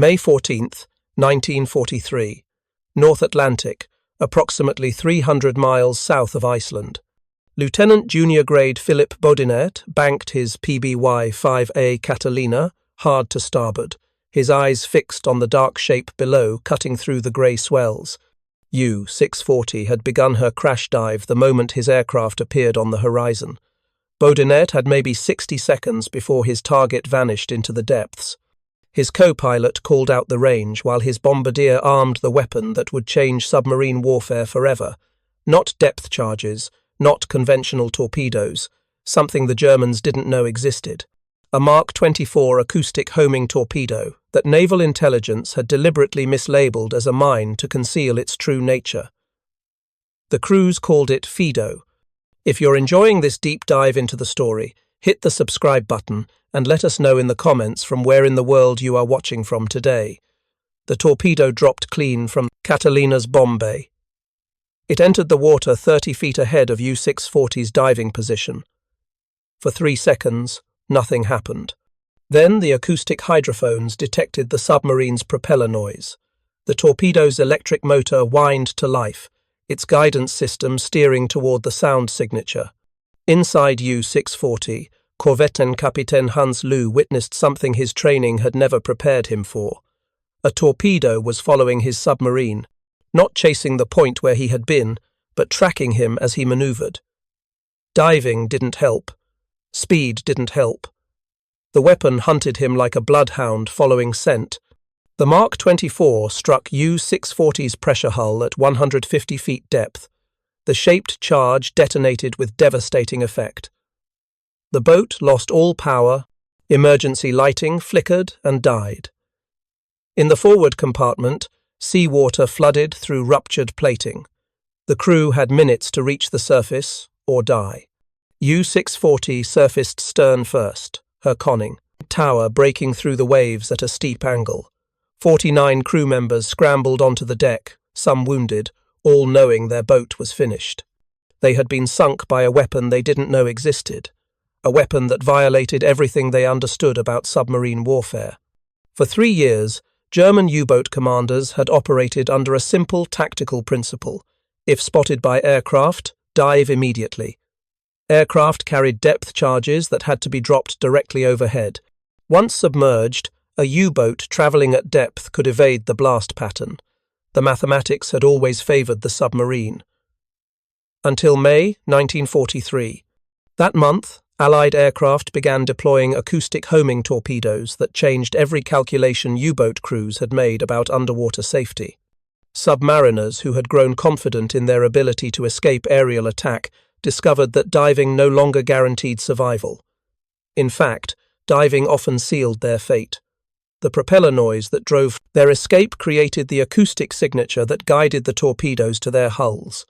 May 14, 1943. North Atlantic, approximately 300 miles south of Iceland. Lieutenant Junior Grade Philip Bodinert banked his PBY Catalina hard to starboard, his eyes fixed on the dark shape below cutting through the grey swells. U-640 had begun her crash dive the moment his aircraft appeared on the horizon. Bodinert had maybe 60 seconds before his target vanished into the depths. His co-pilot called out the range while his bombardier armed the weapon that would change submarine warfare forever. Not depth charges, not conventional torpedoes, something the Germans didn't know existed. A Mark 24 acoustic homing torpedo that naval intelligence had deliberately mislabeled as a mine to conceal its true nature. The crews called it Fido. If you're enjoying this deep dive into the story, hit the subscribe button and let us know in the comments from where in the world you are watching from today. The torpedo dropped clean from Catalina's bomb bay. It entered the water 30 feet ahead of U-640's diving position. For 3 seconds, nothing happened. Then the acoustic hydrophones detected the submarine's propeller noise. The torpedo's electric motor whined to life, its guidance system steering toward the sound signature. Inside U-640, Korvettenkaptein Hans Lu witnessed something his training had never prepared him for. A torpedo was following his submarine, not chasing the point where he had been, but tracking him as he maneuvered. Diving didn't help. Speed didn't help. The weapon hunted him like a bloodhound following scent. The Mark 24 struck U-640's pressure hull at 150 feet depth. The shaped charge detonated with devastating effect. The boat lost all power, emergency lighting flickered and died. In the forward compartment, seawater flooded through ruptured plating. The crew had minutes to reach the surface or die. U-640 surfaced stern first, her conning tower breaking through the waves at a steep angle. 49 crew members scrambled onto the deck, some wounded, all knowing their boat was finished. They had been sunk by a weapon they didn't know existed, a weapon that violated everything they understood about submarine warfare. For 3 years, German U-boat commanders had operated under a simple tactical principle: if spotted by aircraft, dive immediately. Aircraft carried depth charges that had to be dropped directly overhead. Once submerged, a U-boat travelling at depth could evade the blast pattern. The mathematics had always favoured the submarine. Until May 1943. That month, Allied aircraft began deploying acoustic homing torpedoes that changed every calculation U-boat crews had made about underwater safety. Submariners who had grown confident in their ability to escape aerial attack discovered that diving no longer guaranteed survival. In fact, diving often sealed their fate. The propeller noise that drove their escape created the acoustic signature that guided the torpedoes to their hulls.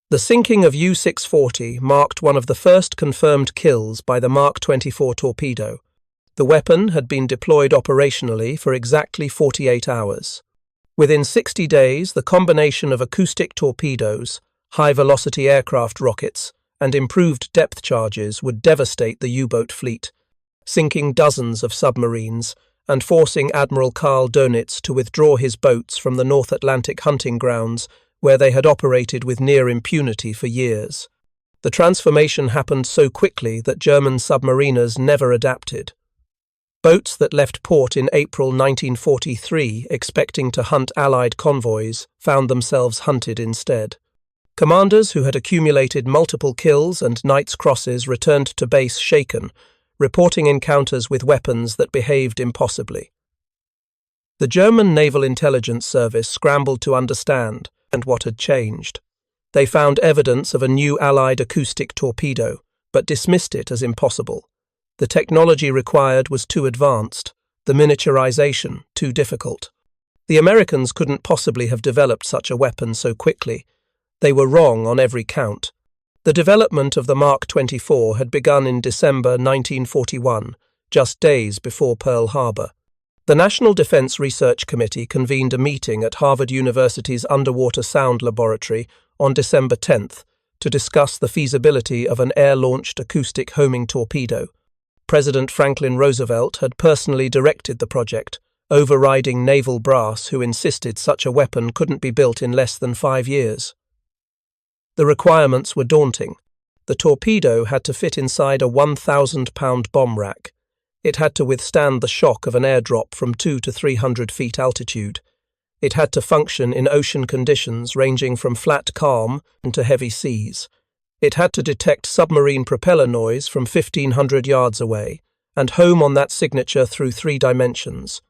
The sinking of U-640 marked one of the first confirmed kills by the Mark 24 torpedo. The weapon had been deployed operationally for exactly 48 hours. Within 60 days, the combination of acoustic torpedoes, high-velocity aircraft rockets, and improved depth charges would devastate the U-boat fleet, sinking dozens of submarines and forcing Admiral Karl Dönitz to withdraw his boats from the North Atlantic hunting grounds where they had operated with near impunity for years. The transformation happened so quickly that German submariners never adapted. Boats that left port in April 1943 expecting to hunt Allied convoys found themselves hunted instead. Commanders who had accumulated multiple kills and Knight's Crosses returned to base shaken, reporting encounters with weapons that behaved impossibly. The German Naval Intelligence Service scrambled to understand what had changed. They found evidence of a new Allied acoustic torpedo, but dismissed it as impossible. The technology required was too advanced, the miniaturization too difficult. The Americans couldn't possibly have developed such a weapon so quickly. They were wrong on every count. The development of the Mark 24 had begun in December 1941, just days before Pearl Harbor. The National Defense Research Committee convened a meeting at Harvard University's Underwater Sound Laboratory on December 10th to discuss the feasibility of an air-launched acoustic homing torpedo. President Franklin Roosevelt had personally directed the project, overriding naval brass who insisted such a weapon couldn't be built in less than 5 years. The requirements were daunting. The torpedo had to fit inside a 1,000-pound bomb rack. It had to withstand the shock of an airdrop from 200 to 300 feet altitude. It had to function in ocean conditions ranging from flat calm to heavy seas. It had to detect submarine propeller noise from 1,500 yards away and home on that signature through 3 dimensions.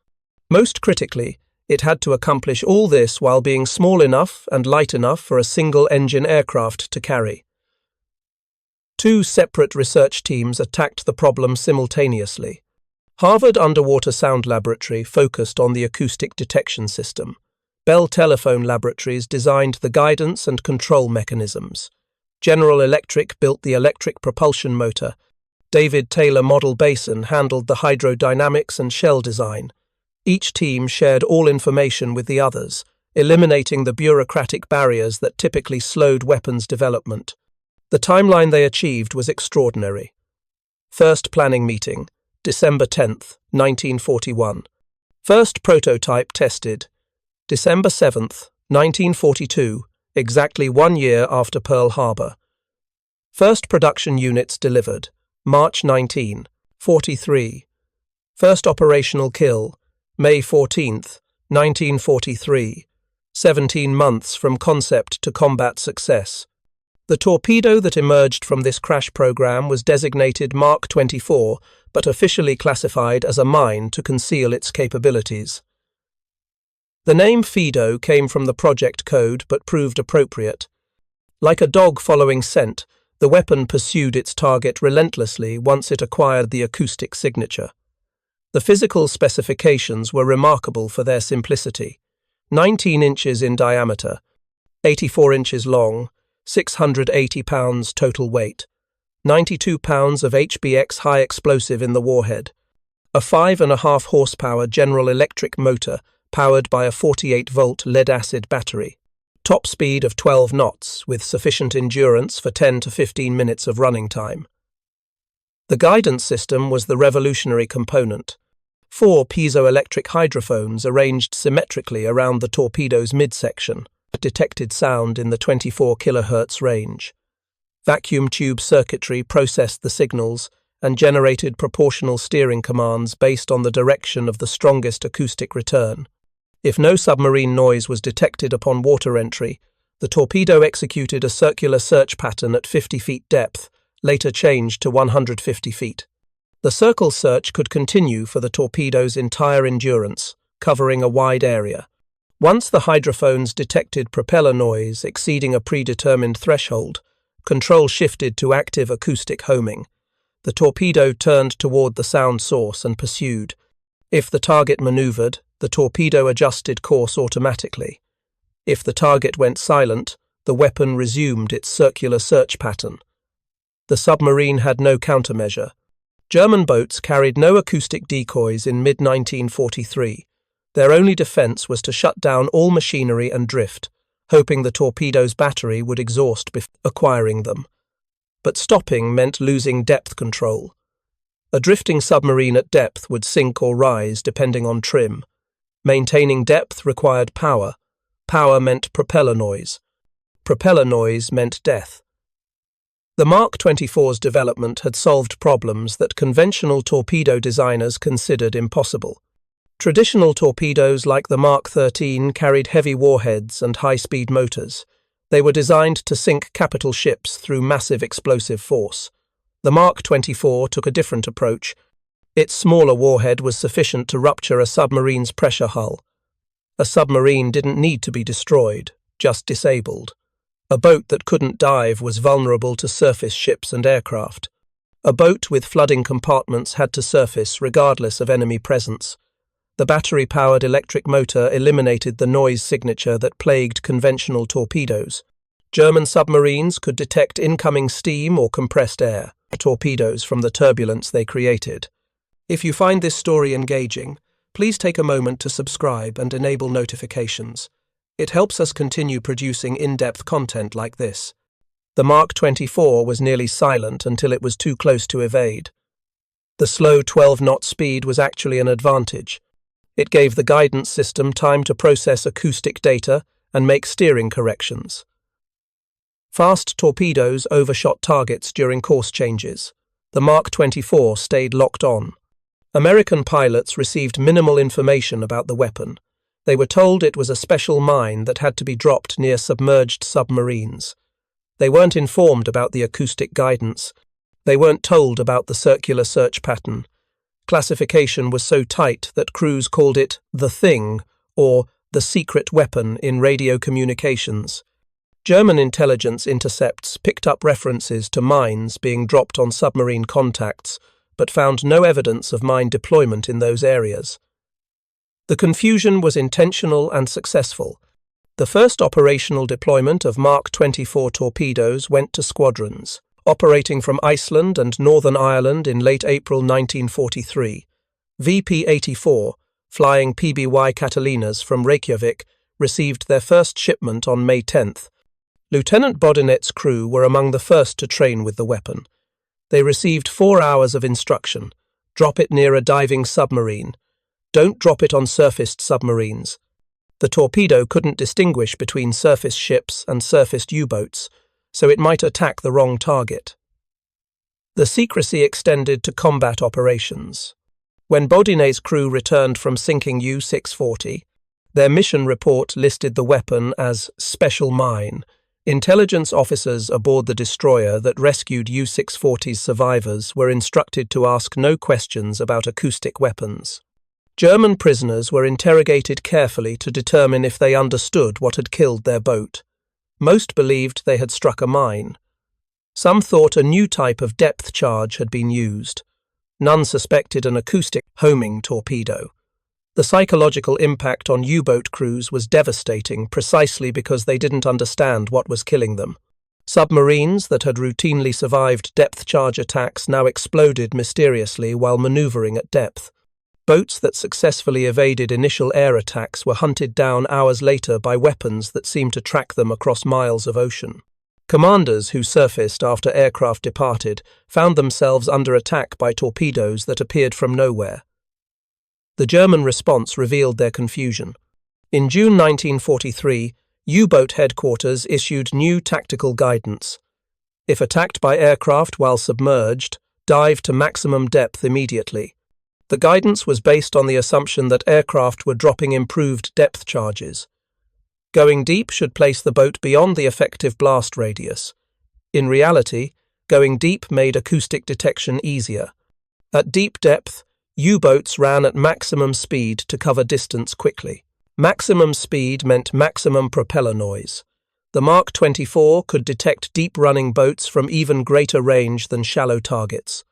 Most critically, it had to accomplish all this while being small enough and light enough for a single-engine aircraft to carry. 2 separate research teams attacked the problem simultaneously. Harvard Underwater Sound Laboratory focused on the acoustic detection system. Bell Telephone Laboratories designed the guidance and control mechanisms. General Electric built the electric propulsion motor. David Taylor Model Basin handled the hydrodynamics and shell design. Each team shared all information with the others, eliminating the bureaucratic barriers that typically slowed weapons development. The timeline they achieved was extraordinary. First planning meeting, December 10, 1941. First prototype tested, December 7, 1942, exactly 1 year after Pearl Harbor. First production units delivered, March 19, 43. First operational kill, May 14, 1943. 17 months from concept to combat success. The torpedo that emerged from this crash program was designated Mark 24, but officially classified as a mine to conceal its capabilities. The name Fido came from the project code but proved appropriate. Like a dog following scent, the weapon pursued its target relentlessly once it acquired the acoustic signature. The physical specifications were remarkable for their simplicity. 19 inches in diameter, 84 inches long, 680 pounds total weight, 92 pounds of HBX high explosive in the warhead, a 5.5 horsepower General Electric motor powered by a 48-volt lead-acid battery, top speed of 12 knots with sufficient endurance for 10 to 15 minutes of running time. The guidance system was the revolutionary component. 4 piezoelectric hydrophones arranged symmetrically around the torpedo's midsection detected sound in the 24 kHz range. Vacuum tube circuitry processed the signals and generated proportional steering commands based on the direction of the strongest acoustic return. If no submarine noise was detected upon water entry, the torpedo executed a circular search pattern at 50 feet depth, later changed to 150 feet. The circle search could continue for the torpedo's entire endurance, covering a wide area. Once the hydrophones detected propeller noise exceeding a predetermined threshold, control shifted to active acoustic homing. The torpedo turned toward the sound source and pursued. If the target maneuvered, the torpedo adjusted course automatically. If the target went silent, the weapon resumed its circular search pattern. The submarine had no countermeasure. German boats carried no acoustic decoys in mid-1943. Their only defense was to shut down all machinery and drift, hoping the torpedo's battery would exhaust before acquiring them. But stopping meant losing depth control. A drifting submarine at depth would sink or rise depending on trim. Maintaining depth required power. Power meant propeller noise. Propeller noise meant death. The Mark 24's development had solved problems that conventional torpedo designers considered impossible. Traditional torpedoes like the Mark 13 carried heavy warheads and high-speed motors. They were designed to sink capital ships through massive explosive force. The Mark 24 took a different approach. Its smaller warhead was sufficient to rupture a submarine's pressure hull. A submarine didn't need to be destroyed, just disabled. A boat that couldn't dive was vulnerable to surface ships and aircraft. A boat with flooding compartments had to surface regardless of enemy presence. The battery-powered electric motor eliminated the noise signature that plagued conventional torpedoes. German submarines could detect incoming steam or compressed air, torpedoes from the turbulence they created. If you find this story engaging, please take a moment to subscribe and enable notifications. It helps us continue producing in-depth content like this. The Mark 24 was nearly silent until it was too close to evade. The slow 12-knot speed was actually an advantage. It gave the guidance system time to process acoustic data and make steering corrections. Fast torpedoes overshot targets during course changes. The Mark 24 stayed locked on. American pilots received minimal information about the weapon. They were told it was a special mine that had to be dropped near submerged submarines. They weren't informed about the acoustic guidance. They weren't told about the circular search pattern. Classification was so tight that crews called it the thing or the secret weapon in radio communications. German intelligence intercepts picked up references to mines being dropped on submarine contacts, but found no evidence of mine deployment in those areas. The confusion was intentional and successful. The first operational deployment of Mark 24 torpedoes went to squadrons, operating from Iceland and Northern Ireland in late April 1943. VP-84, flying PBY Catalinas from Reykjavik, received their first shipment on May 10th. Lieutenant Bodinet's crew were among the first to train with the weapon. They received 4 hours of instruction. Drop it near a diving submarine. Don't drop it on surfaced submarines. The torpedo couldn't distinguish between surface ships and surfaced U-boats, so it might attack the wrong target. The secrecy extended to combat operations. When Bodinet's crew returned from sinking U-640, their mission report listed the weapon as special mine. Intelligence officers aboard the destroyer that rescued U-640's survivors were instructed to ask no questions about acoustic weapons. German prisoners were interrogated carefully to determine if they understood what had killed their boat. Most believed they had struck a mine. Some thought a new type of depth charge had been used. None suspected an acoustic homing torpedo. The psychological impact on U-boat crews was devastating precisely because they didn't understand what was killing them. Submarines that had routinely survived depth charge attacks now exploded mysteriously while maneuvering at depth. Boats that successfully evaded initial air attacks were hunted down hours later by weapons that seemed to track them across miles of ocean. Commanders who surfaced after aircraft departed found themselves under attack by torpedoes that appeared from nowhere. The German response revealed their confusion. In June 1943, U-boat headquarters issued new tactical guidance. If attacked by aircraft while submerged, dive to maximum depth immediately. The guidance was based on the assumption that aircraft were dropping improved depth charges. Going deep should place the boat beyond the effective blast radius. In reality, going deep made acoustic detection easier. At deep depth, U-boats ran at maximum speed to cover distance quickly. Maximum speed meant maximum propeller noise. The Mark 24 could detect deep-running boats from even greater range than shallow targets.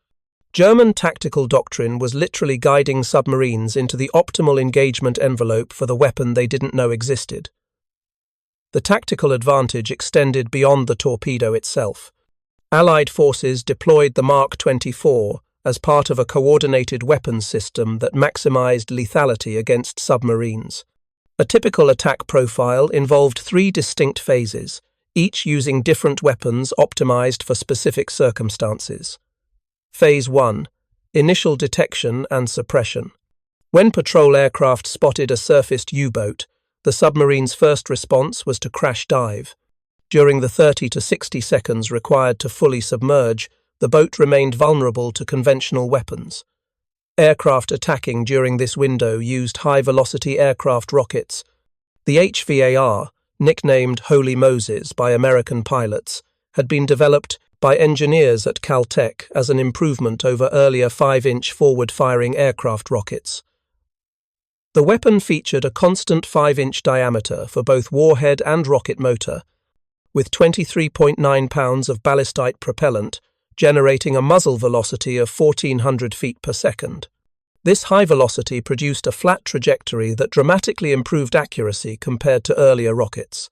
German tactical doctrine was literally guiding submarines into the optimal engagement envelope for the weapon they didn't know existed. The tactical advantage extended beyond the torpedo itself. Allied forces deployed the Mark 24 as part of a coordinated weapons system that maximized lethality against submarines. A typical attack profile involved 3 distinct phases, each using different weapons optimized for specific circumstances. Phase 1. Initial detection and suppression. When patrol aircraft spotted a surfaced U-boat, the submarine's first response was to crash dive. During the 30 to 60 seconds required to fully submerge, the boat remained vulnerable to conventional weapons. Aircraft attacking during this window used high-velocity aircraft rockets. The HVAR, nicknamed Holy Moses by American pilots, had been developed by engineers at Caltech as an improvement over earlier 5-inch forward-firing aircraft rockets. The weapon featured a constant 5-inch diameter for both warhead and rocket motor, with 23.9 pounds of ballistite propellant, generating a muzzle velocity of 1,400 feet per second. This high velocity produced a flat trajectory that dramatically improved accuracy compared to earlier rockets.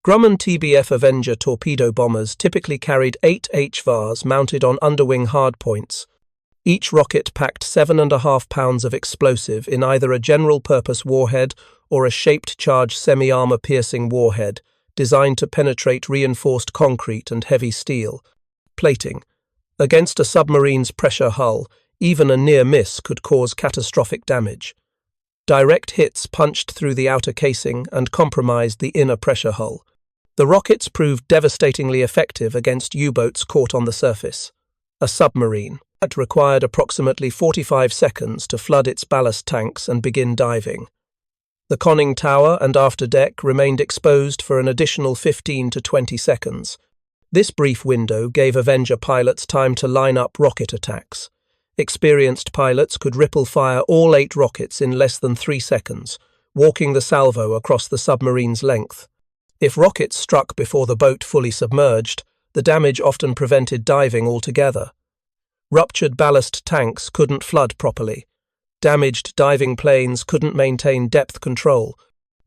Grumman TBF Avenger torpedo bombers typically carried 8 HVARs mounted on underwing hardpoints. Each rocket packed 7.5 pounds of explosive in either a general-purpose warhead or a shaped charge semi-armor piercing warhead designed to penetrate reinforced concrete and heavy steel. Plating. Against a submarine's pressure hull, even a near miss could cause catastrophic damage. Direct hits punched through the outer casing and compromised the inner pressure hull. The rockets proved devastatingly effective against U-boats caught on the surface. A submarine. It required approximately 45 seconds to flood its ballast tanks and begin diving. The conning tower and afterdeck remained exposed for an additional 15 to 20 seconds. This brief window gave Avenger pilots time to line up rocket attacks. Experienced pilots could ripple-fire all 8 rockets in less than 3 seconds, walking the salvo across the submarine's length. If rockets struck before the boat fully submerged, the damage often prevented diving altogether. Ruptured ballast tanks couldn't flood properly. Damaged diving planes couldn't maintain depth control.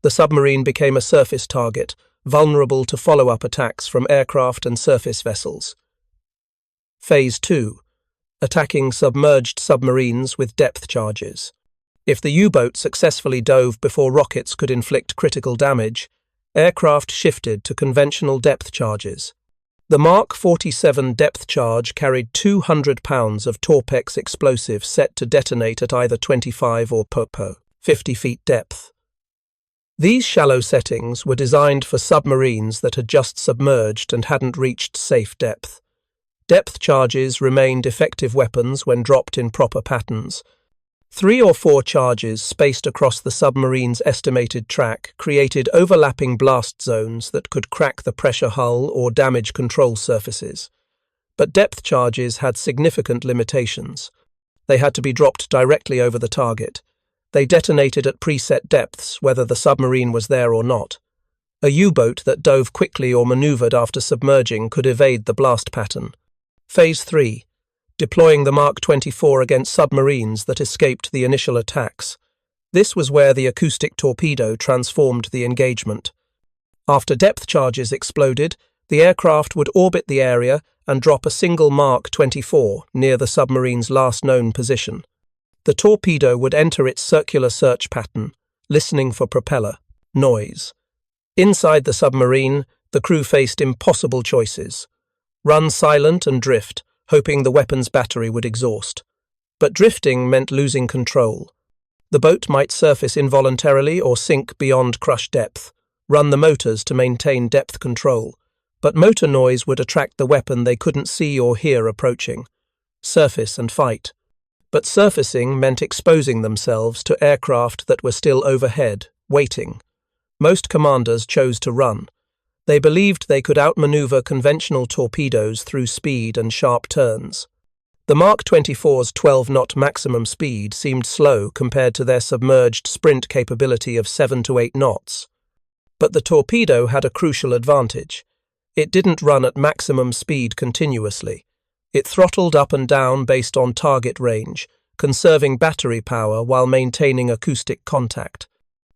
The submarine became a surface target, vulnerable to follow-up attacks from aircraft and surface vessels. Phase 2. Attacking submerged submarines with depth charges. If the U-boat successfully dove before rockets could inflict critical damage, aircraft shifted to conventional depth charges. The Mark 47 depth charge carried 200 pounds of Torpex explosive set to detonate at either 25 or 50 feet depth. These shallow settings were designed for submarines that had just submerged and hadn't reached safe depth. Depth charges remained effective weapons when dropped in proper patterns. 3 or 4 charges spaced across the submarine's estimated track created overlapping blast zones that could crack the pressure hull or damage control surfaces. But depth charges had significant limitations. They had to be dropped directly over the target. They detonated at preset depths, whether the submarine was there or not. A U-boat that dove quickly or maneuvered after submerging could evade the blast pattern. Phase 3. Deploying the Mark 24 against submarines that escaped the initial attacks. This was where the acoustic torpedo transformed the engagement. After depth charges exploded, the aircraft would orbit the area and drop a single Mark 24 near the submarine's last known position. The torpedo would enter its circular search pattern, listening for propeller noise. Inside the submarine, the crew faced impossible choices. Run silent and drift, hoping the weapon's battery would exhaust. But drifting meant losing control. The boat might surface involuntarily or sink beyond crush depth. Run the motors to maintain depth control. But motor noise would attract the weapon they couldn't see or hear approaching. Surface and fight. But surfacing meant exposing themselves to aircraft that were still overhead, waiting. Most commanders chose to run. They believed they could outmaneuver conventional torpedoes through speed and sharp turns. The Mark 24's 12-knot maximum speed seemed slow compared to their submerged sprint capability of 7 to 8 knots. But the torpedo had a crucial advantage. It didn't run at maximum speed continuously. It throttled up and down based on target range, conserving battery power while maintaining acoustic contact.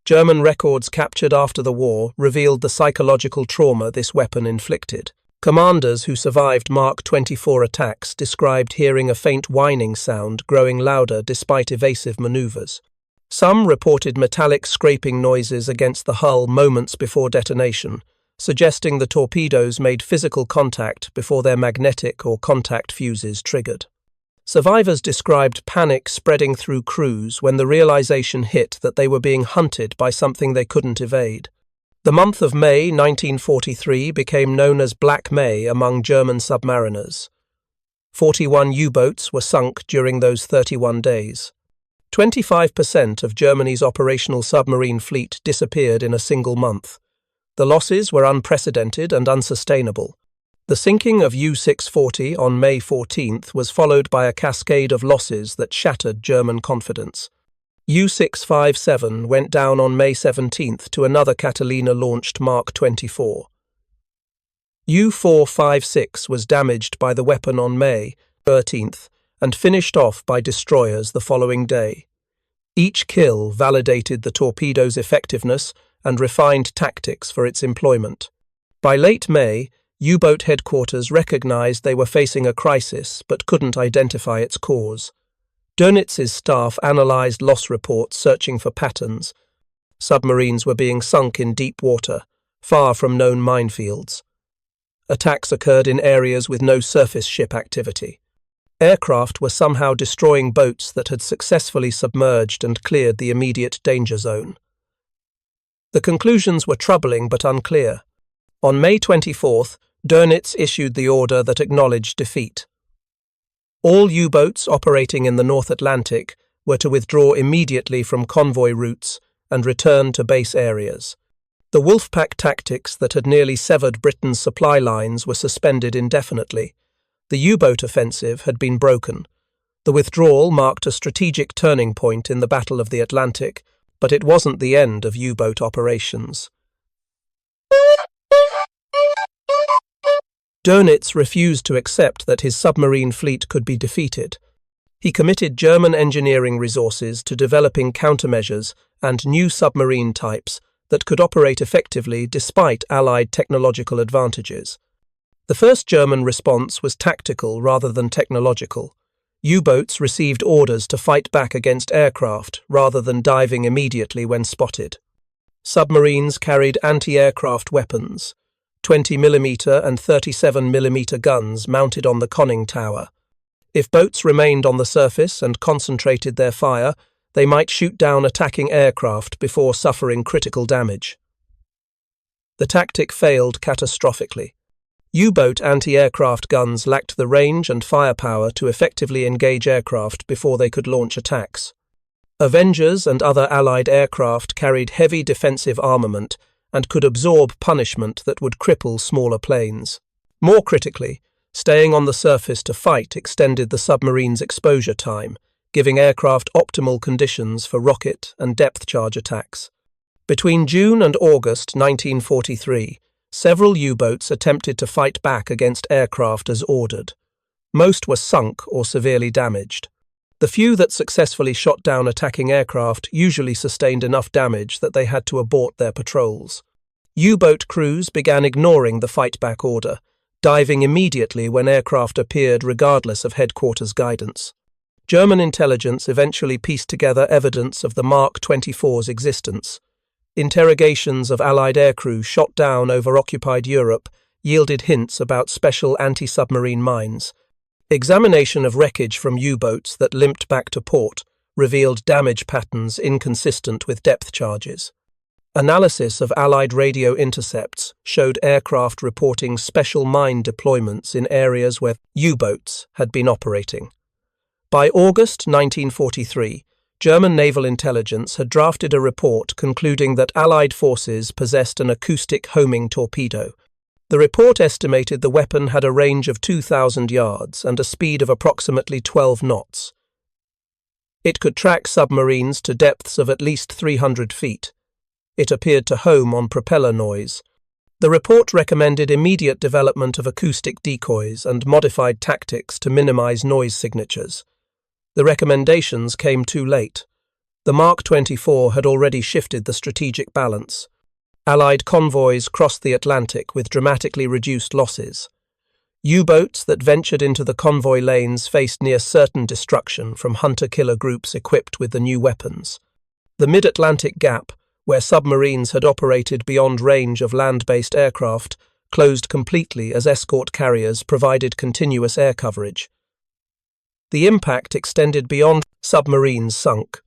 German records captured after the war revealed the psychological trauma this weapon inflicted. Commanders who survived Mark 24 attacks described hearing a faint whining sound growing louder despite evasive maneuvers. Some reported metallic scraping noises against the hull moments before detonation, suggesting the torpedoes made physical contact before their magnetic or contact fuses triggered. Survivors described panic spreading through crews when the realization hit that they were being hunted by something they couldn't evade. The month of May 1943 became known as Black May among German submariners. 41 U-boats were sunk during those 31 days. 25% of Germany's operational submarine fleet disappeared in a single month. The losses were unprecedented and unsustainable. The sinking of U-640 on May 14th was followed by a cascade of losses that shattered German confidence. U-657 went down on May 17th to another Catalina-launched Mark 24. U-456 was damaged by the weapon on May 13th and finished off by destroyers the following day. Each kill validated the torpedo's effectiveness and refined tactics for its employment. By late May, U-boat headquarters recognized they were facing a crisis but couldn't identify its cause. Dönitz's staff analyzed loss reports searching for patterns. Submarines were being sunk in deep water, far from known minefields. Attacks occurred in areas with no surface ship activity. Aircraft were somehow destroying boats that had successfully submerged and cleared the immediate danger zone. The conclusions were troubling but unclear. On May 24th, Dönitz issued the order that acknowledged defeat. All U-boats operating in the North Atlantic were to withdraw immediately from convoy routes and return to base areas. The Wolfpack tactics that had nearly severed Britain's supply lines were suspended indefinitely. The U-boat offensive had been broken. The withdrawal marked a strategic turning point in the Battle of the Atlantic, but it wasn't the end of U-boat operations. Dönitz refused to accept that his submarine fleet could be defeated. He committed German engineering resources to developing countermeasures and new submarine types that could operate effectively despite Allied technological advantages. The first German response was tactical rather than technological. U-boats received orders to fight back against aircraft rather than diving immediately when spotted. Submarines carried anti-aircraft weapons, 20mm and 37mm guns mounted on the conning tower. If boats remained on the surface and concentrated their fire, they might shoot down attacking aircraft before suffering critical damage. The tactic failed catastrophically. U-boat anti-aircraft guns lacked the range and firepower to effectively engage aircraft before they could launch attacks. Avengers and other Allied aircraft carried heavy defensive armament and could absorb punishment that would cripple smaller planes. More critically, staying on the surface to fight extended the submarine's exposure time, giving aircraft optimal conditions for rocket and depth charge attacks. Between June and August 1943, several U-boats attempted to fight back against aircraft as ordered. Most were sunk or severely damaged. The few that successfully shot down attacking aircraft usually sustained enough damage that they had to abort their patrols. U-boat crews began ignoring the fight-back order, diving immediately when aircraft appeared regardless of headquarters guidance. German intelligence eventually pieced together evidence of the Mark 24's existence. Interrogations of Allied aircrew shot down over occupied Europe yielded hints about special anti-submarine mines. Examination of wreckage from U-boats that limped back to port revealed damage patterns inconsistent with depth charges. Analysis of Allied radio intercepts showed aircraft reporting special mine deployments in areas where U-boats had been operating. By August 1943, German naval intelligence had drafted a report concluding that Allied forces possessed an acoustic homing torpedo. The report estimated the weapon had a range of 2,000 yards and a speed of approximately 12 knots. It could track submarines to depths of at least 300 feet. It appeared to home on propeller noise. The report recommended immediate development of acoustic decoys and modified tactics to minimize noise signatures. The recommendations came too late. The Mark 24 had already shifted the strategic balance. Allied convoys crossed the Atlantic with dramatically reduced losses. U-boats that ventured into the convoy lanes faced near certain destruction from hunter-killer groups equipped with the new weapons. The mid-Atlantic gap, where submarines had operated beyond range of land-based aircraft, closed completely as escort carriers provided continuous air coverage. The impact extended beyond submarines sunk.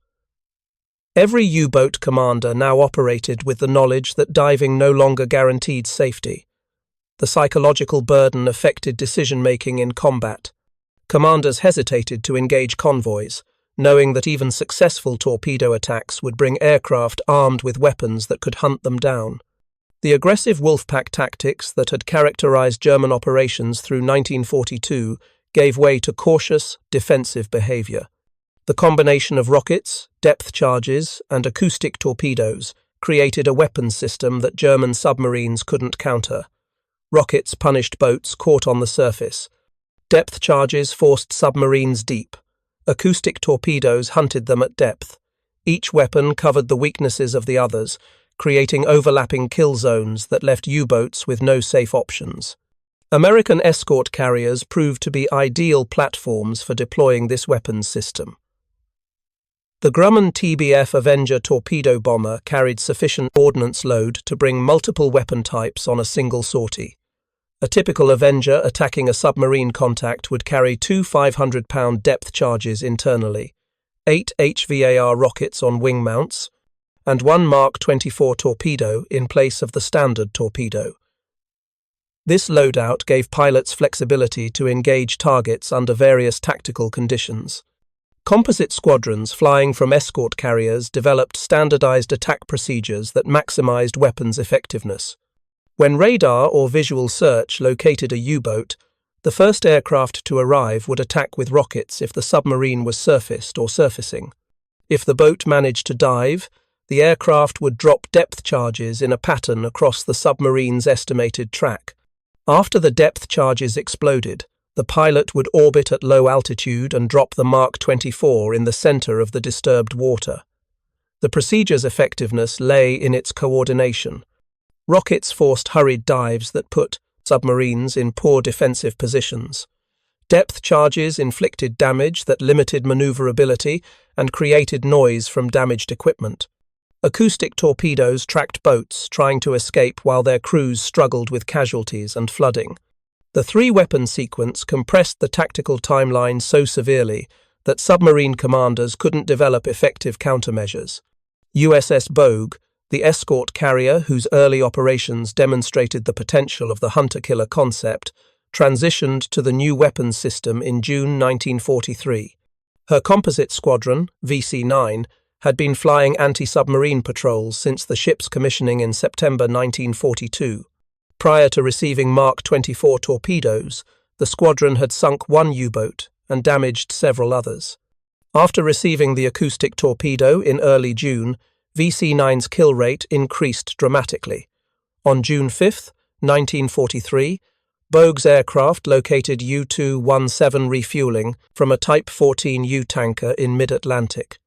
Every U-boat commander now operated with the knowledge that diving no longer guaranteed safety. The psychological burden affected decision-making in combat. Commanders hesitated to engage convoys, knowing that even successful torpedo attacks would bring aircraft armed with weapons that could hunt them down. The aggressive Wolfpack tactics that had characterized German operations through 1942 gave way to cautious, defensive behavior. The combination of rockets, depth charges, and acoustic torpedoes created a weapons system that German submarines couldn't counter. Rockets punished boats caught on the surface. Depth charges forced submarines deep. Acoustic torpedoes hunted them at depth. Each weapon covered the weaknesses of the others, creating overlapping kill zones that left U-boats with no safe options. American escort carriers proved to be ideal platforms for deploying this weapons system. The Grumman TBF Avenger torpedo bomber carried sufficient ordnance load to bring multiple weapon types on a single sortie. A typical Avenger attacking a submarine contact would carry two 500-pound depth charges internally, 8 HVAR rockets on wing mounts, and one Mark 24 torpedo in place of the standard torpedo. This loadout gave pilots flexibility to engage targets under various tactical conditions. Composite squadrons flying from escort carriers developed standardized attack procedures that maximized weapons effectiveness. When radar or visual search located a U-boat, the first aircraft to arrive would attack with rockets if the submarine was surfaced or surfacing. If the boat managed to dive, the aircraft would drop depth charges in a pattern across the submarine's estimated track. After the depth charges exploded, the pilot would orbit at low altitude and drop the Mark 24 in the center of the disturbed water. The procedure's effectiveness lay in its coordination. Rockets forced hurried dives that put submarines in poor defensive positions. Depth charges inflicted damage that limited maneuverability and created noise from damaged equipment. Acoustic torpedoes tracked boats trying to escape while their crews struggled with casualties and flooding. The three-weapon sequence compressed the tactical timeline so severely that submarine commanders couldn't develop effective countermeasures. USS Bogue, the escort carrier whose early operations demonstrated the potential of the hunter-killer concept, transitioned to the new weapons system in June 1943. Her composite squadron, VC-9, had been flying anti-submarine patrols since the ship's commissioning in September 1942. Prior to receiving Mark 24 torpedoes, the squadron had sunk one U-boat and damaged several others. After receiving the acoustic torpedo in early June, VC-9's kill rate increased dramatically. On June 5, 1943, Bogue's aircraft located U-217 refueling from a Type 14 U-tanker in mid-Atlantic.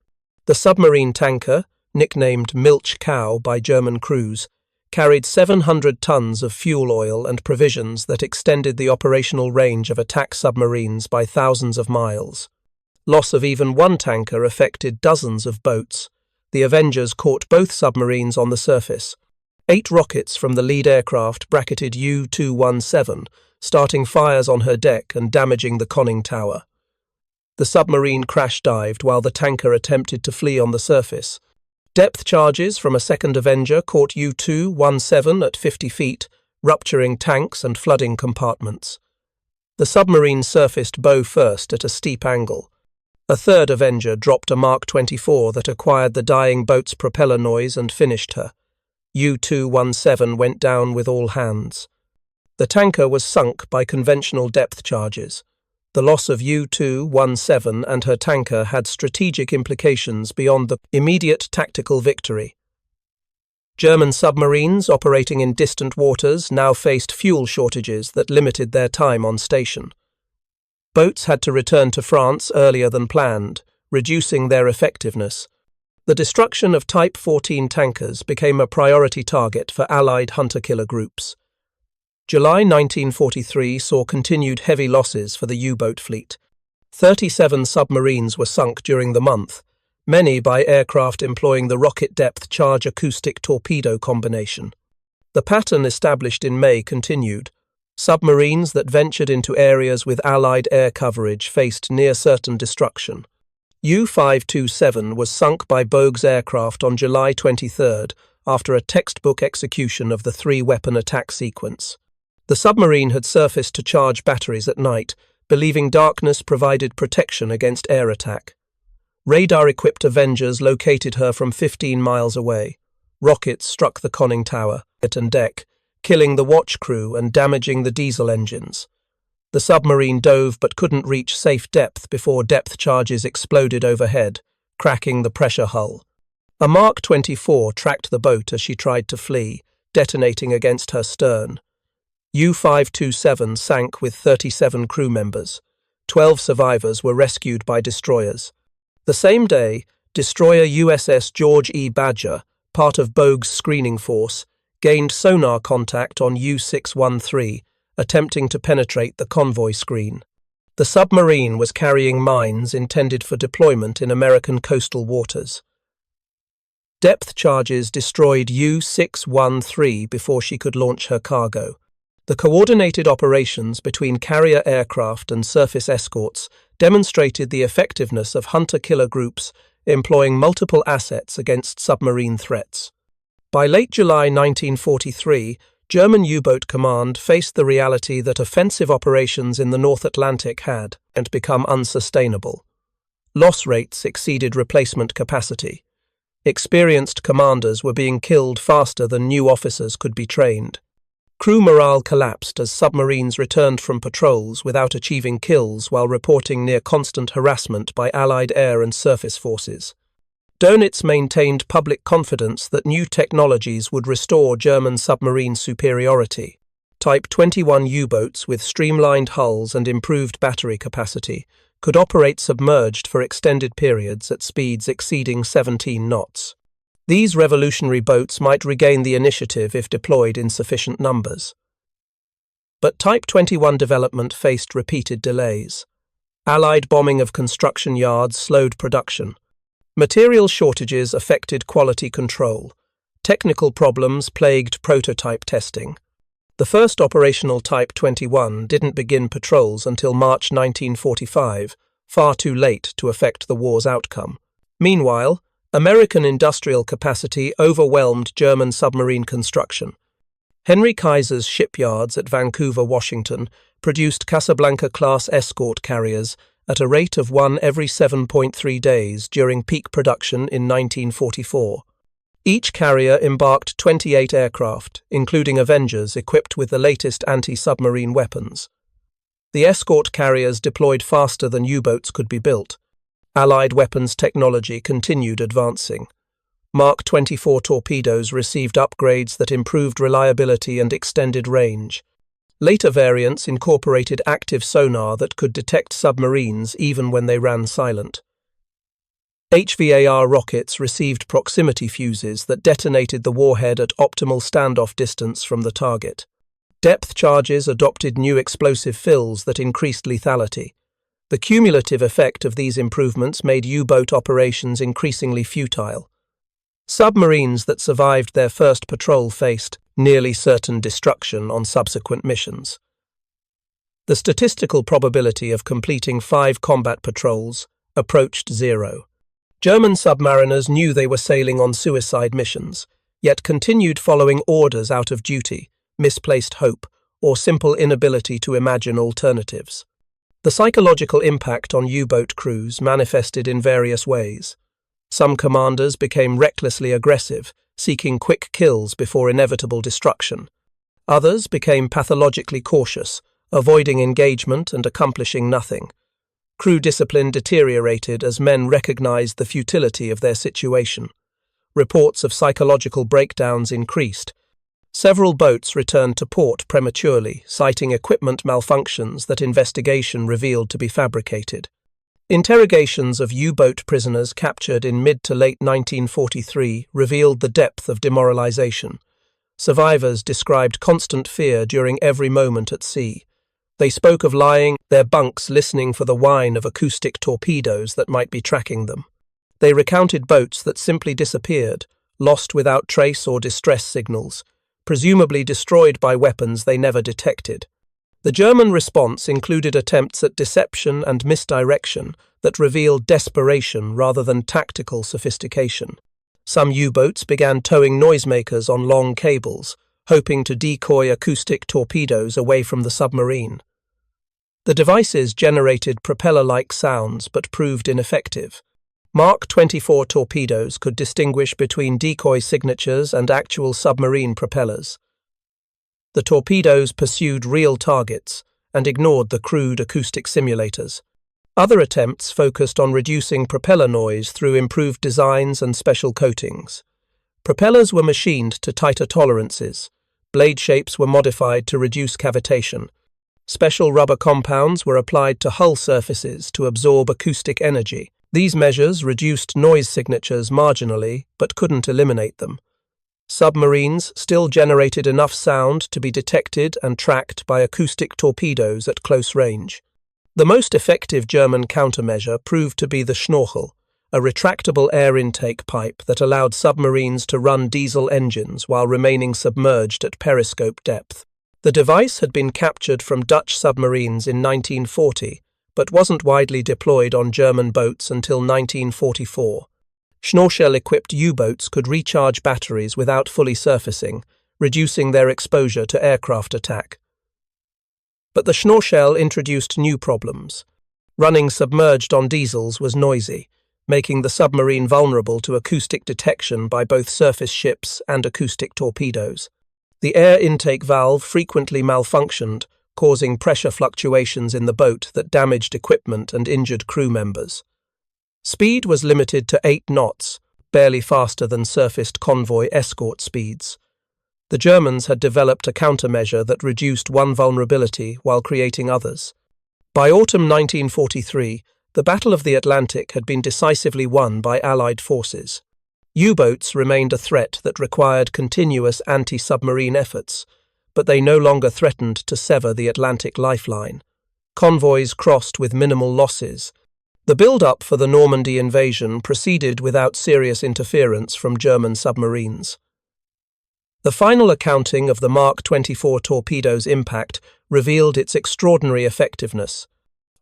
The submarine tanker, nicknamed Milch Cow by German crews, carried 700 tons of fuel oil and provisions that extended the operational range of attack submarines by thousands of miles. Loss of even one tanker affected dozens of boats. The Avengers caught both submarines on the surface. 8 rockets from the lead aircraft bracketed U-217, starting fires on her deck and damaging the conning tower. The submarine crash-dived while the tanker attempted to flee on the surface. Depth charges from a second Avenger caught U-217 at 50 feet, rupturing tanks and flooding compartments. The submarine surfaced bow first at a steep angle. A third Avenger dropped a Mark 24 that acquired the dying boat's propeller noise and finished her. U-217 went down with all hands. The tanker was sunk by conventional depth charges. The loss of U-217 and her tanker had strategic implications beyond the immediate tactical victory. German submarines operating in distant waters now faced fuel shortages that limited their time on station. Boats had to return to France earlier than planned, reducing their effectiveness. The destruction of Type 14 tankers became a priority target for Allied hunter-killer groups. July 1943 saw continued heavy losses for the U-boat fleet. 37 submarines were sunk during the month, many by aircraft employing the rocket depth charge acoustic torpedo combination. The pattern established in May continued. Submarines that ventured into areas with Allied air coverage faced near-certain destruction. U-527 was sunk by Bogue's aircraft on July 23 after a textbook execution of the three-weapon attack sequence. The submarine had surfaced to charge batteries at night, believing darkness provided protection against air attack. Radar-equipped Avengers located her from 15 miles away. Rockets struck the conning tower and deck, killing the watch crew and damaging the diesel engines. The submarine dove but couldn't reach safe depth before depth charges exploded overhead, cracking the pressure hull. A Mark 24 tracked the boat as she tried to flee, detonating against her stern. U-527 sank with 37 crew members. 12 survivors were rescued by destroyers. The same day, destroyer USS George E. Badger, part of Bogue's screening force, gained sonar contact on U-613, attempting to penetrate the convoy screen. The submarine was carrying mines intended for deployment in American coastal waters. Depth charges destroyed U-613 before she could launch her cargo. The coordinated operations between carrier aircraft and surface escorts demonstrated the effectiveness of hunter-killer groups employing multiple assets against submarine threats. By late July 1943, German U-boat command faced the reality that offensive operations in the North Atlantic had become unsustainable. Loss rates exceeded replacement capacity. Experienced commanders were being killed faster than new officers could be trained. Crew morale collapsed as submarines returned from patrols without achieving kills while reporting near constant harassment by Allied air and surface forces. Dönitz maintained public confidence that new technologies would restore German submarine superiority. Type 21 U-boats with streamlined hulls and improved battery capacity could operate submerged for extended periods at speeds exceeding 17 knots. These revolutionary boats might regain the initiative if deployed in sufficient numbers. But Type 21 development faced repeated delays. Allied bombing of construction yards slowed production. Material shortages affected quality control. Technical problems plagued prototype testing. The first operational Type 21 didn't begin patrols until March 1945, far too late to affect the war's outcome. Meanwhile, American industrial capacity overwhelmed German submarine construction. Henry Kaiser's shipyards at Vancouver, Washington, produced Casablanca-class escort carriers at a rate of one every 7.3 days during peak production in 1944. Each carrier embarked 28 aircraft, including Avengers equipped with the latest anti-submarine weapons. The escort carriers deployed faster than U-boats could be built. Allied weapons technology continued advancing. Mark 24 torpedoes received upgrades that improved reliability and extended range. Later variants incorporated active sonar that could detect submarines even when they ran silent. HVAR rockets received proximity fuses that detonated the warhead at optimal standoff distance from the target. Depth charges adopted new explosive fills that increased lethality. The cumulative effect of these improvements made U-boat operations increasingly futile. Submarines that survived their first patrol faced nearly certain destruction on subsequent missions. The statistical probability of completing 5 combat patrols approached 0. German submariners knew they were sailing on suicide missions, yet continued following orders out of duty, misplaced hope, or simple inability to imagine alternatives. The psychological impact on U-boat crews manifested in various ways. Some commanders became recklessly aggressive, seeking quick kills before inevitable destruction. Others became pathologically cautious, avoiding engagement and accomplishing nothing. Crew discipline deteriorated as men recognized the futility of their situation. Reports of psychological breakdowns increased. Several boats returned to port prematurely, citing equipment malfunctions that investigation revealed to be fabricated. Interrogations of U-boat prisoners captured in mid to late 1943 revealed the depth of demoralization. Survivors described constant fear during every moment at sea. They spoke of lying in their bunks listening for the whine of acoustic torpedoes that might be tracking them. They recounted boats that simply disappeared, lost without trace or distress signals, presumably destroyed by weapons they never detected. The German response included attempts at deception and misdirection that revealed desperation rather than tactical sophistication. Some U-boats began towing noisemakers on long cables, hoping to decoy acoustic torpedoes away from the submarine. The devices generated propeller-like sounds but proved ineffective. Mark 24 torpedoes could distinguish between decoy signatures and actual submarine propellers. The torpedoes pursued real targets and ignored the crude acoustic simulators. Other attempts focused on reducing propeller noise through improved designs and special coatings. Propellers were machined to tighter tolerances. Blade shapes were modified to reduce cavitation. Special rubber compounds were applied to hull surfaces to absorb acoustic energy. These measures reduced noise signatures marginally, but couldn't eliminate them. Submarines still generated enough sound to be detected and tracked by acoustic torpedoes at close range. The most effective German countermeasure proved to be the Schnorchel, a retractable air intake pipe that allowed submarines to run diesel engines while remaining submerged at periscope depth. The device had been captured from Dutch submarines in 1940, but wasn't widely deployed on German boats until 1944. Schnorchel-equipped U-boats could recharge batteries without fully surfacing, reducing their exposure to aircraft attack. But the Schnorchel introduced new problems. Running submerged on diesels was noisy, making the submarine vulnerable to acoustic detection by both surface ships and acoustic torpedoes. The air intake valve frequently malfunctioned, causing pressure fluctuations in the boat that damaged equipment and injured crew members. Speed was limited to 8 knots, barely faster than surfaced convoy escort speeds. The Germans had developed a countermeasure that reduced one vulnerability while creating others. By autumn 1943, the Battle of the Atlantic had been decisively won by Allied forces. U-boats remained a threat that required continuous anti-submarine efforts, but they no longer threatened to sever the Atlantic lifeline. Convoys crossed with minimal losses. The build-up for the Normandy invasion proceeded without serious interference from German submarines. The final accounting of the Mark 24 torpedo's impact revealed its extraordinary effectiveness.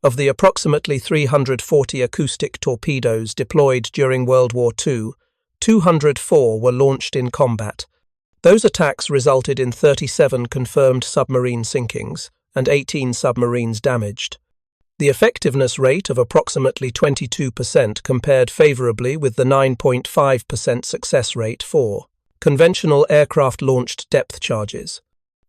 Of the approximately 340 acoustic torpedoes deployed during World War II, 204 were launched in combat. Those attacks resulted in 37 confirmed submarine sinkings and 18 submarines damaged. The effectiveness rate of approximately 22% compared favorably with the 9.5% success rate for conventional aircraft-launched depth charges.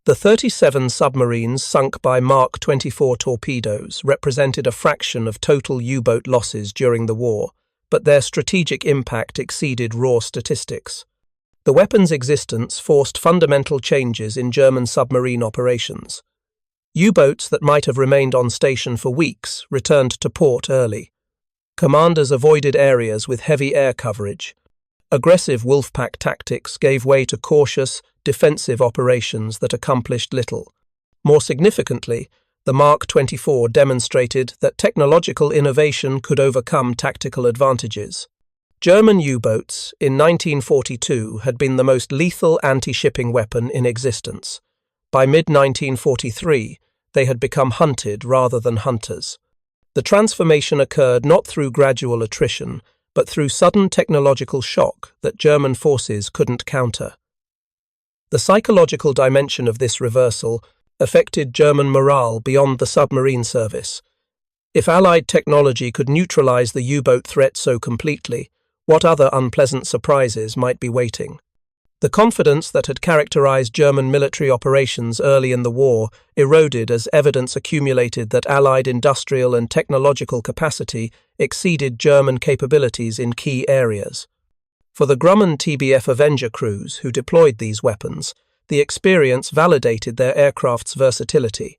The 37 submarines sunk by Mark 24 torpedoes represented a fraction of total U-boat losses during the war, but their strategic impact exceeded raw statistics. The weapon's existence forced fundamental changes in German submarine operations. U-boats that might have remained on station for weeks returned to port early. Commanders avoided areas with heavy air coverage. Aggressive wolfpack tactics gave way to cautious, defensive operations that accomplished little. More significantly, the Mark 24 demonstrated that technological innovation could overcome tactical advantages. German U-boats in 1942 had been the most lethal anti-shipping weapon in existence. By mid-1943, they had become hunted rather than hunters. The transformation occurred not through gradual attrition, but through sudden technological shock that German forces couldn't counter. The psychological dimension of this reversal affected German morale beyond the submarine service. If Allied technology could neutralize the U-boat threat so completely, what other unpleasant surprises might be waiting? The confidence that had characterized German military operations early in the war eroded as evidence accumulated that Allied industrial and technological capacity exceeded German capabilities in key areas. For the Grumman TBF Avenger crews who deployed these weapons, the experience validated their aircraft's versatility.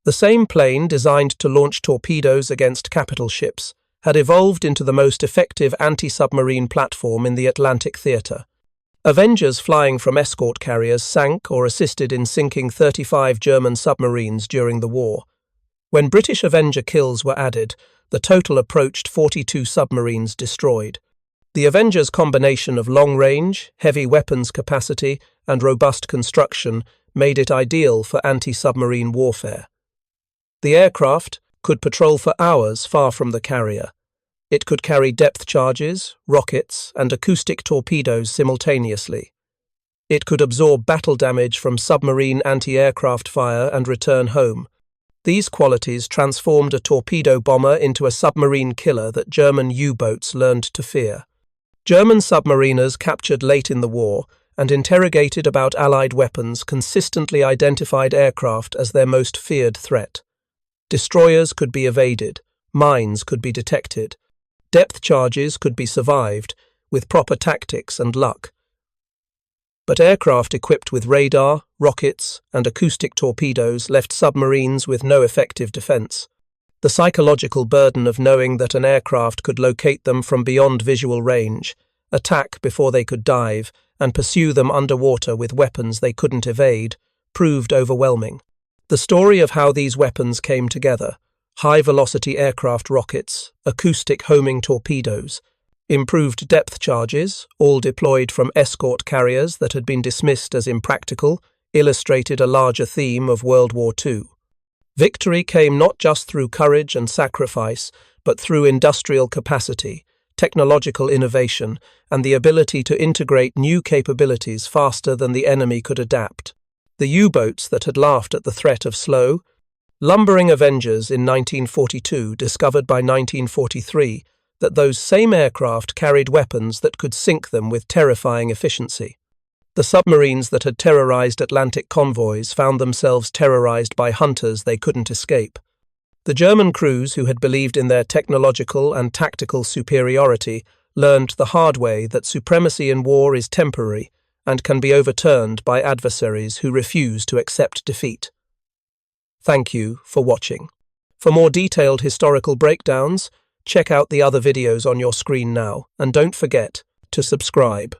The same plane designed to launch torpedoes against capital ships had evolved into the most effective anti-submarine platform in the Atlantic theater. Avengers flying from escort carriers sank or assisted in sinking 35 German submarines during the war. When British Avenger kills were added, the total approached 42 submarines destroyed. The Avengers' combination of long-range, heavy weapons capacity, and robust construction made it ideal for anti-submarine warfare. The aircraft could patrol for hours far from the carrier. It could carry depth charges, rockets, and acoustic torpedoes simultaneously. It could absorb battle damage from submarine anti-aircraft fire and return home. These qualities transformed a torpedo bomber into a submarine killer that German U-boats learned to fear. German submariners captured late in the war and interrogated about Allied weapons consistently identified aircraft as their most feared threat. Destroyers could be evaded, mines could be detected, depth charges could be survived with proper tactics and luck. But aircraft equipped with radar, rockets, and acoustic torpedoes left submarines with no effective defense. The psychological burden of knowing that an aircraft could locate them from beyond visual range, attack before they could dive, and pursue them underwater with weapons they couldn't evade, proved overwhelming. The story of how these weapons came together, high-velocity aircraft rockets, acoustic homing torpedoes, improved depth charges, all deployed from escort carriers that had been dismissed as impractical, illustrated a larger theme of World War II. Victory came not just through courage and sacrifice, but through industrial capacity, technological innovation, and the ability to integrate new capabilities faster than the enemy could adapt. The U-boats that had laughed at the threat of slow, lumbering Avengers in 1942 discovered by 1943 that those same aircraft carried weapons that could sink them with terrifying efficiency. The submarines that had terrorized Atlantic convoys found themselves terrorized by hunters they couldn't escape. The German crews, who had believed in their technological and tactical superiority, learned the hard way that supremacy in war is temporary and can be overturned by adversaries who refuse to accept defeat. Thank you for watching. For more detailed historical breakdowns, check out the other videos on your screen now, and don't forget to subscribe.